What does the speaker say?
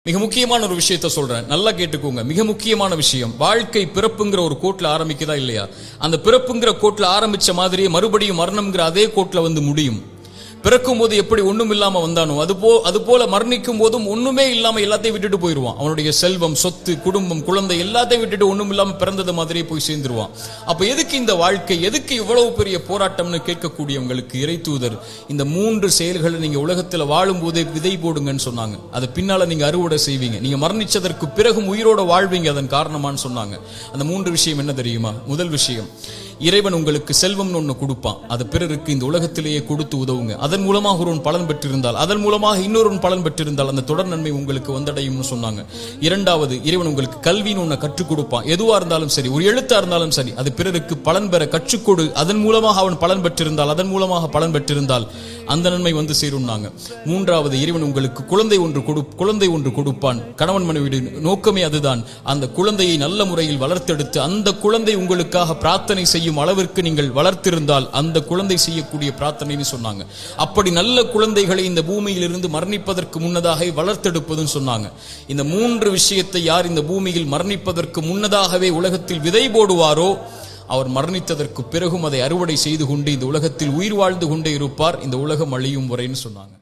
மிக முக்கியமான ஒரு விஷயத்த சொல்றேன், நல்லா கேட்டுக்கோங்க. மிக முக்கியமான விஷயம், வாழ்க்கை பிறப்புங்கிற ஒரு கோட்ல ஆரம்பிக்குதா இல்லையா? அந்த பிறப்புங்கிற கோட்ல ஆரம்பிச்ச மாதிரியே மறுபடியும் மரணம்ங்கிற அதே கோட்ல வந்து முடியும். பிறக்கும் போது எப்படி ஒண்ணும் இல்லாம வந்தானோ அது போல மரணிக்கும் போதும் ஒண்ணுமே இல்லாம எல்லாத்தையும் விட்டுட்டு போயிருவான். அவனுடைய செல்வம், சொத்து, குடும்பம், குழந்தை எல்லாத்தையும் விட்டுட்டு ஒண்ணும் இல்லாம பிறந்தது மாதிரியே போய் சேர்ந்துருவான். அப்ப எதுக்கு இந்த வாழ்க்கை, எதுக்கு இவ்வளவு பெரிய போராட்டம்னு கேட்கக்கூடியவங்களுக்கு இறை தூதர் இந்த 3 செயல்களை நீங்க உலகத்துல வாழும் போதே விதை போடுங்கன்னு சொன்னாங்க. அது பின்னால நீங்க அறுவடை செய்வீங்க, நீங்க மரணிச்சதற்கு பிறகும் உயிரோட வாழ்வீங்க, அதன் காரணமான்னு சொன்னாங்க. அந்த 3 விஷயம் என்ன தெரியுமா? முதல் விஷயம், இறைவன் உங்களுக்கு செல்வம்னு ஒண்ணு கொடுப்பான், அது பிறருக்கு இந்த உலகத்திலேயே கொடுத்து உதவுங்க. அதன் மூலமாக ஒருவன் பலன் பெற்றிருந்தால், அதன் மூலமாக இன்னொருவன் பலன் பெற்றிருந்தால் அந்த தொடர் நன்மை உங்களுக்கு வந்தடையும்னு சொன்னாங்க. இரண்டாவது, இறைவன் உங்களுக்கு கல்வின்னு ஒண்ணு கற்றுக் கொடுப்பான். எதுவா இருந்தாலும் சரி, ஒரு எழுத்தா இருந்தாலும் சரி, அது பிறருக்கு பலன் பெற கற்றுக்கொடு. அதன் மூலமாக அவன் பலன் பெற்றிருந்தால், அதன் மூலமாக பலன் பெற்றிருந்தால் அந்த நன்மை வந்து சேரும்னாங்க. மூன்றாவது, இறைவன் உங்களுக்கு குழந்தை ஒன்று கொடுப்பான். கணவன் மனைவி நோக்கமே அதுதான். அந்த குழந்தையை நல்ல முறையில் வளர்த்தெடுத்து அந்த குழந்தை உங்களுக்காக பிரார்த்தனை செய்யும் அளவிற்கு நீங்கள் வளர்த்திருந்தால் அந்த குழந்தை செய்யக்கூடிய பிரார்த்தனைன்னு சொன்னாங்க. அப்படி நல்ல குழந்தைகளை இந்த பூமியில் இருந்து மரணிப்பதற்கு முன்னதாக வளர்த்தெடுப்பதுன்னு சொன்னாங்க. இந்த 3 விஷயத்தை யார் இந்த பூமியில் மரணிப்பதற்கு முன்னதாகவே உலகத்தில் விதை போடுவாரோ அவர் மரணித்ததற்கு பிறகும் அதை அறுவடை செய்து கொண்டு இந்த உலகத்தில் உயிர் வாழ்ந்து கொண்டே இருப்பார், இந்த உலகம் அழியும் வரைன்னு சொன்னாங்க.